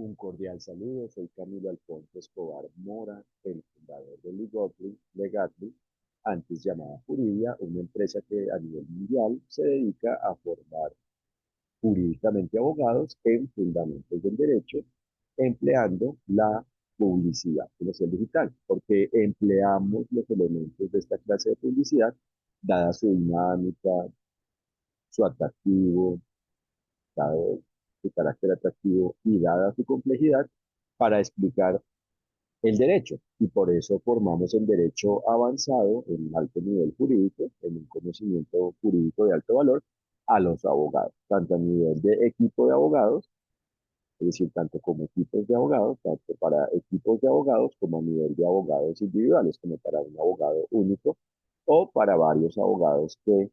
Un cordial saludo, soy Camilo Alfonso Escobar Mora, el fundador de Legatly, antes llamada Juridia, una empresa que a nivel mundial se dedica a formar jurídicamente abogados en fundamentos del derecho, empleando la publicidad comercial digital, porque empleamos los elementos de esta clase de publicidad, dada su dinámica, su atractivo, dado su carácter atractivo y dada su complejidad, para explicar el derecho. Y por eso formamos en derecho avanzado, en un alto nivel jurídico, en un conocimiento jurídico de alto valor, a los abogados, tanto a nivel de equipo de abogados, es decir, tanto como equipos de abogados, tanto para equipos de abogados como a nivel de abogados individuales, como para un abogado único o para varios abogados que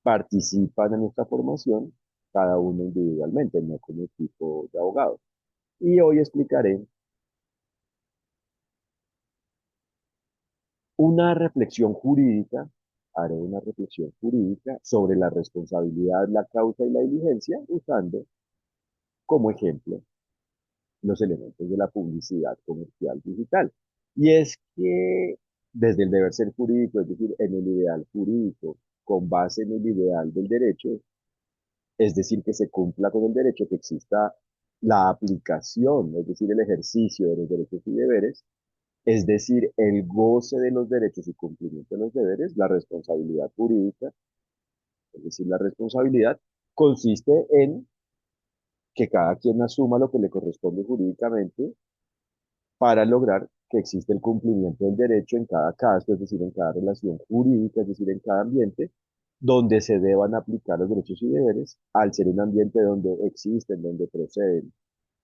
participan en esta formación, cada uno individualmente, no como equipo de abogados. Y hoy explicaré una reflexión jurídica, haré una reflexión jurídica sobre la responsabilidad, la causa y la diligencia, usando como ejemplo los elementos de la publicidad comercial digital. Y es que desde el deber ser jurídico, es decir, en el ideal jurídico, con base en el ideal del derecho, es decir, que se cumpla con el derecho, que exista la aplicación, es decir, el ejercicio de los derechos y deberes, es decir, el goce de los derechos y cumplimiento de los deberes, la responsabilidad jurídica, es decir, la responsabilidad consiste en que cada quien asuma lo que le corresponde jurídicamente para lograr que exista el cumplimiento del derecho en cada caso, es decir, en cada relación jurídica, es decir, en cada ambiente, donde se deban aplicar los derechos y deberes, al ser un ambiente donde existen, donde proceden,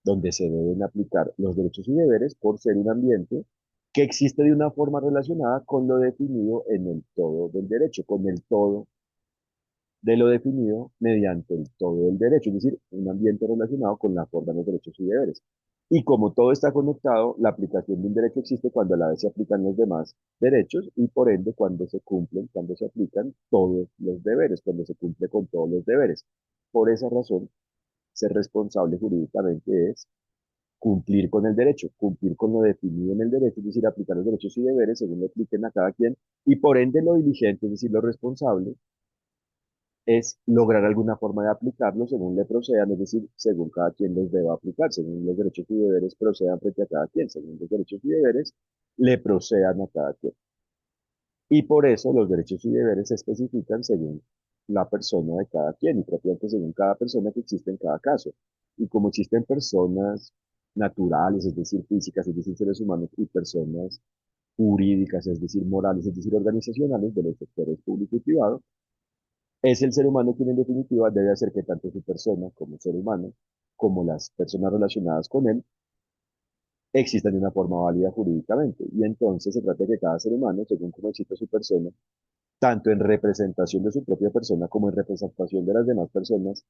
donde se deben aplicar los derechos y deberes, por ser un ambiente que existe de una forma relacionada con lo definido en el todo del derecho, con el todo de lo definido mediante el todo del derecho, es decir, un ambiente relacionado con la forma de los derechos y deberes. Y como todo está conectado, la aplicación de un derecho existe cuando a la vez se aplican los demás derechos y por ende cuando se cumplen, cuando se aplican todos los deberes, cuando se cumple con todos los deberes. Por esa razón, ser responsable jurídicamente es cumplir con el derecho, cumplir con lo definido en el derecho, es decir, aplicar los derechos y deberes según lo apliquen a cada quien, y por ende lo diligente, es decir, lo responsable, es lograr alguna forma de aplicarlo según le procedan, es decir, según cada quien los deba aplicar, según los derechos y deberes procedan frente a cada quien, según los derechos y deberes le procedan a cada quien. Y por eso los derechos y deberes se especifican según la persona de cada quien y propiamente según cada persona que existe en cada caso. Y como existen personas naturales, es decir, físicas, es decir, seres humanos, y personas jurídicas, es decir, morales, es decir, organizacionales de los sectores público y privado, es el ser humano quien en definitiva debe hacer que tanto su persona como ser humano, como las personas relacionadas con él, existan de una forma válida jurídicamente. Y entonces se trata de que cada ser humano, según cómo exista su persona, tanto en representación de su propia persona como en representación de las demás personas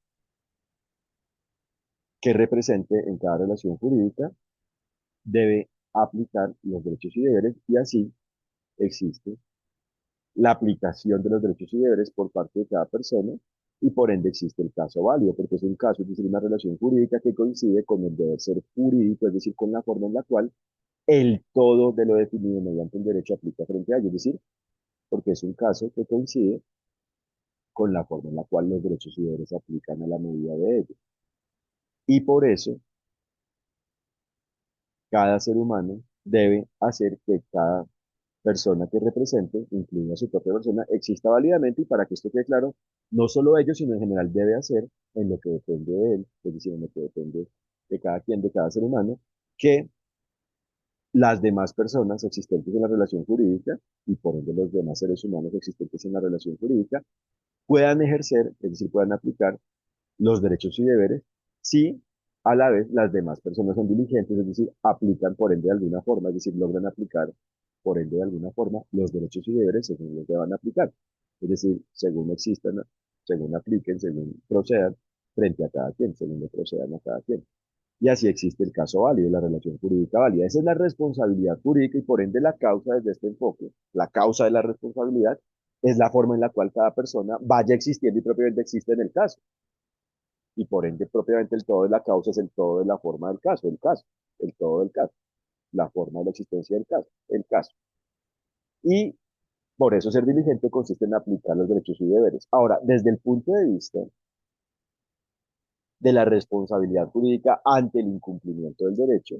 que represente en cada relación jurídica, debe aplicar los derechos y deberes y así existe la aplicación de los derechos y deberes por parte de cada persona y por ende existe el caso válido, porque es un caso, es decir, una relación jurídica que coincide con el deber ser jurídico, es decir, con la forma en la cual el todo de lo definido mediante el derecho aplica frente a ello, es decir, porque es un caso que coincide con la forma en la cual los derechos y deberes se aplican a la medida de ello. Y por eso, cada ser humano debe hacer que cada persona que represente, incluida su propia persona, exista válidamente y para que esto quede claro, no solo ellos, sino en general debe hacer en lo que depende de él, es decir, en lo que depende de cada quien, de cada ser humano, que las demás personas existentes en la relación jurídica y por ende los demás seres humanos existentes en la relación jurídica puedan ejercer, es decir, puedan aplicar los derechos y deberes si a la vez las demás personas son diligentes, es decir, aplican por ende de alguna forma, es decir, logran aplicar por ende de alguna forma los derechos y deberes según los deban aplicar. Es decir, según existan, según apliquen, según procedan frente a cada quien, según le procedan a cada quien. Y así existe el caso válido, la relación jurídica válida. Esa es la responsabilidad jurídica y por ende la causa desde este enfoque, la causa de la responsabilidad es la forma en la cual cada persona vaya existiendo y propiamente existe en el caso. y por ende propiamente el todo de la causa es el todo de la forma del caso, el todo del caso, la forma de la existencia del caso, el caso. Y por eso ser diligente consiste en aplicar los derechos y deberes. Ahora, desde el punto de vista de la responsabilidad jurídica ante el incumplimiento del derecho,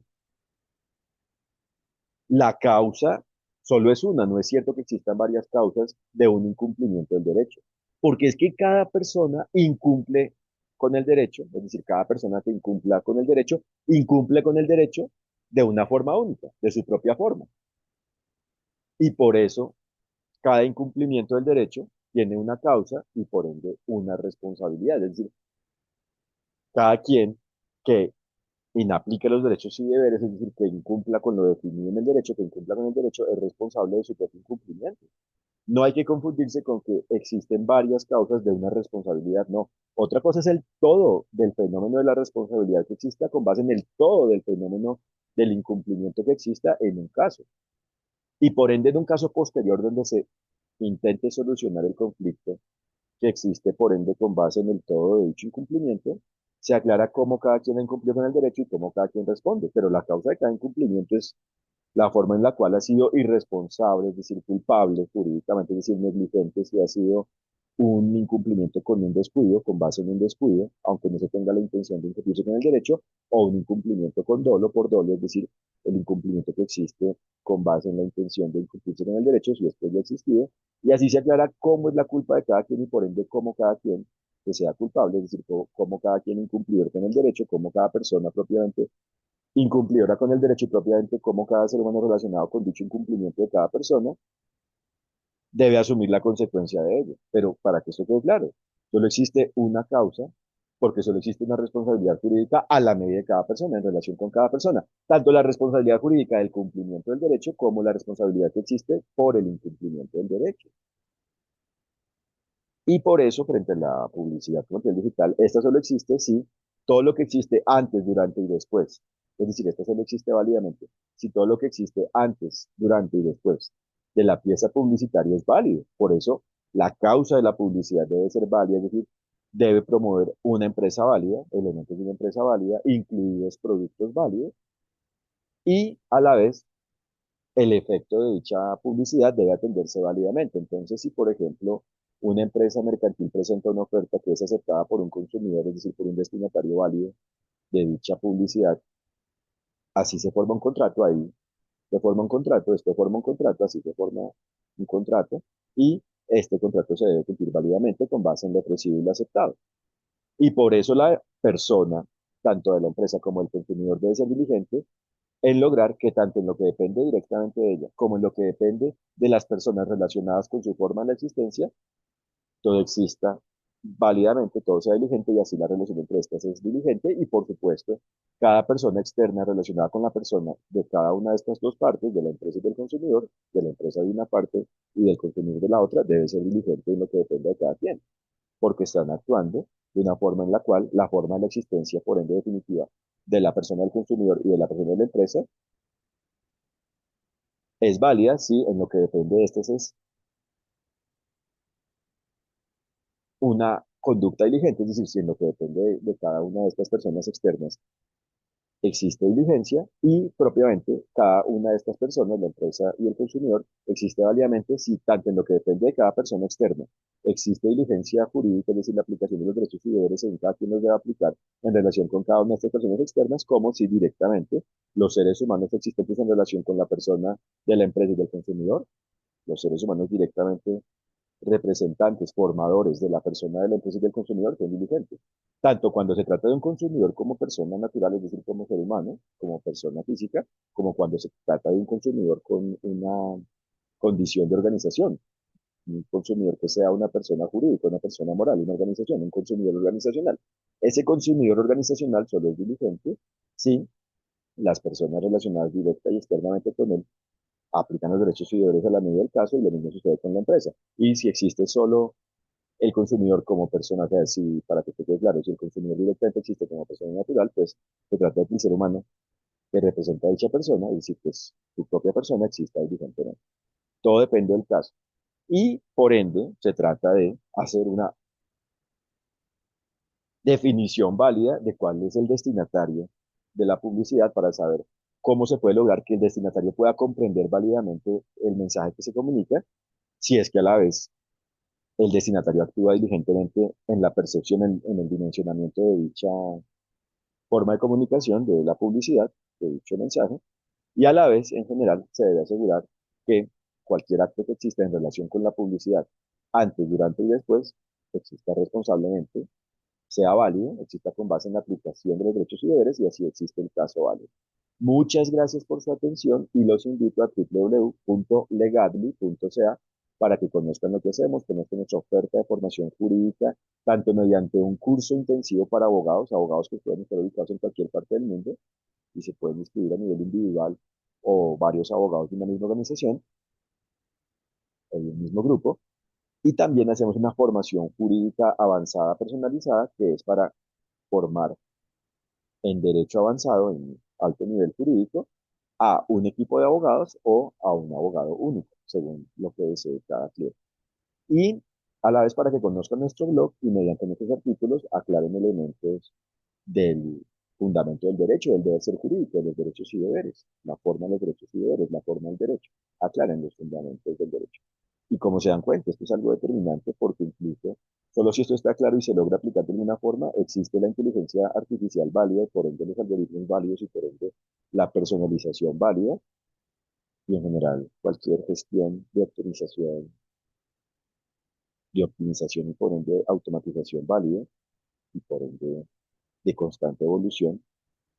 la causa solo es una, no es cierto que existan varias causas de un incumplimiento del derecho, porque es que cada persona incumple con el derecho, es decir, cada persona que incumpla con el derecho, incumple con el derecho de una forma única, de su propia forma. Y por eso cada incumplimiento del derecho tiene una causa y por ende una responsabilidad, es decir, cada quien que inaplique los derechos y deberes, es decir, que incumpla con lo definido en el derecho, que incumpla con el derecho, es responsable de su propio incumplimiento. No hay que confundirse con que existen varias causas de una responsabilidad, no. Otra cosa es el todo del fenómeno de la responsabilidad que exista con base en el todo del fenómeno del incumplimiento que exista en un caso. Y por ende, en un caso posterior donde se intente solucionar el conflicto que existe, por ende, con base en el todo de dicho incumplimiento, se aclara cómo cada quien ha incumplido con el derecho y cómo cada quien responde. Pero la causa de cada incumplimiento es la forma en la cual ha sido irresponsable, es decir, culpable jurídicamente, es decir, negligente, si ha sido un incumplimiento con un descuido, con base en un descuido, aunque no se tenga la intención de incumplirse con el derecho, o un incumplimiento con dolo por dolo, es decir, el incumplimiento que existe con base en la intención de incumplirse con el derecho, si después ya ha existido, y así se aclara cómo es la culpa de cada quien y por ende cómo cada quien que sea culpable, es decir, cómo cada quien incumplidor con el derecho, cómo cada persona propiamente incumplidora con el derecho y propiamente cómo cada ser humano relacionado con dicho incumplimiento de cada persona debe asumir la consecuencia de ello. Pero para que esto quede claro, solo existe una causa porque solo existe una responsabilidad jurídica a la medida de cada persona, en relación con cada persona. Tanto la responsabilidad jurídica del cumplimiento del derecho como la responsabilidad que existe por el incumplimiento del derecho. Y por eso, frente a la publicidad comercial digital, esta solo existe si todo lo que existe antes, durante y después, es decir, esta solo existe válidamente, si todo lo que existe antes, durante y después de la pieza publicitaria es válido. Por eso, la causa de la publicidad debe ser válida, es decir, debe promover una empresa válida, elementos de una empresa válida, incluidos productos válidos, y a la vez el efecto de dicha publicidad debe atenderse válidamente. Entonces, si por ejemplo una empresa mercantil presenta una oferta que es aceptada por un consumidor, es decir, por un destinatario válido de dicha publicidad, así se forma un contrato, ahí se forma un contrato, esto forma un contrato, así se forma un contrato, y este contrato se debe cumplir válidamente con base en lo ofrecido y lo aceptado. Y por eso la persona, tanto de la empresa como el consumidor, debe ser diligente en lograr que tanto en lo que depende directamente de ella como en lo que depende de las personas relacionadas con su forma de la existencia, todo exista válidamente, todo sea diligente y así la relación entre estas es diligente y por supuesto cada persona externa relacionada con la persona de cada una de estas dos partes, de la empresa y del consumidor, de la empresa de una parte y del consumidor de la otra, debe ser diligente en lo que depende de cada quien, porque están actuando de una forma en la cual la forma de la existencia, por ende definitiva, de la persona del consumidor y de la persona de la empresa es válida si en lo que depende de estas es una conducta diligente, es decir, si en lo que depende de cada una de estas personas externas existe diligencia y propiamente cada una de estas personas, la empresa y el consumidor, existe válidamente si tanto en lo que depende de cada persona externa existe diligencia jurídica, es decir, la aplicación de los derechos y deberes en cada quien los debe aplicar en relación con cada una de estas personas externas, como si directamente los seres humanos existentes en relación con la persona de la empresa y del consumidor, los seres humanos directamente representantes, formadores de la persona de la empresa y del consumidor son diligentes. Tanto cuando se trata de un consumidor como persona natural, es decir, como ser humano, como persona física, como cuando se trata de un consumidor con una condición de organización. Un consumidor que sea una persona jurídica, una persona moral, una organización, un consumidor organizacional. Ese consumidor organizacional solo es diligente si las personas relacionadas directa y externamente con él aplican los derechos y deberes a la medida del caso y lo mismo sucede con la empresa. Y si existe solo el consumidor como persona, o sea, si, para que quede claro, si el consumidor directamente existe como persona natural, pues se trata de que el ser humano que representa a dicha persona, y si pues tu propia persona exista diligentemente. Todo depende del caso. Y por ende, se trata de hacer una definición válida de cuál es el destinatario de la publicidad para saber cómo se puede lograr que el destinatario pueda comprender válidamente el mensaje que se comunica, si es que a la vez el destinatario actúa diligentemente en la percepción, en el dimensionamiento de dicha forma de comunicación de la publicidad, de dicho mensaje, y a la vez, en general, se debe asegurar que cualquier acto que exista en relación con la publicidad, antes, durante y después, exista responsablemente, sea válido, exista con base en la aplicación de los derechos y deberes y así existe el caso válido. Muchas gracias por su atención y los invito a www.legadly.ca para que conozcan lo que hacemos, conozcan nuestra oferta de formación jurídica, tanto mediante un curso intensivo para abogados, abogados que pueden estar ubicados en cualquier parte del mundo y se pueden inscribir a nivel individual o varios abogados de una misma organización, en el mismo grupo, y también hacemos una formación jurídica avanzada personalizada que es para formar en derecho avanzado, en alto nivel jurídico, a un equipo de abogados o a un abogado único, según lo que desee cada cliente. Y a la vez para que conozcan nuestro blog y mediante nuestros artículos aclaren elementos del fundamento del derecho, del deber ser jurídico, de los derechos y deberes, la forma de los derechos y deberes, la forma del derecho. Aclaren los fundamentos del derecho. Y como se dan cuenta, esto es algo determinante porque incluso, solo si esto está claro y se logra aplicar de alguna forma, existe la inteligencia artificial válida y por ende los algoritmos válidos y por ende la personalización válida y en general cualquier gestión de optimización y por ende automatización válida y por ende de constante evolución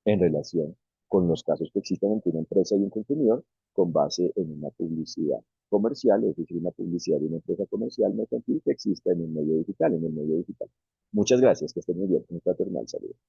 en relación con los casos que existen entre una empresa y un consumidor con base en una publicidad comercial, es decir, una publicidad de una empresa comercial mercantil que exista en el medio digital, en el medio digital. Muchas gracias, que estén muy bien. Un fraternal saludo.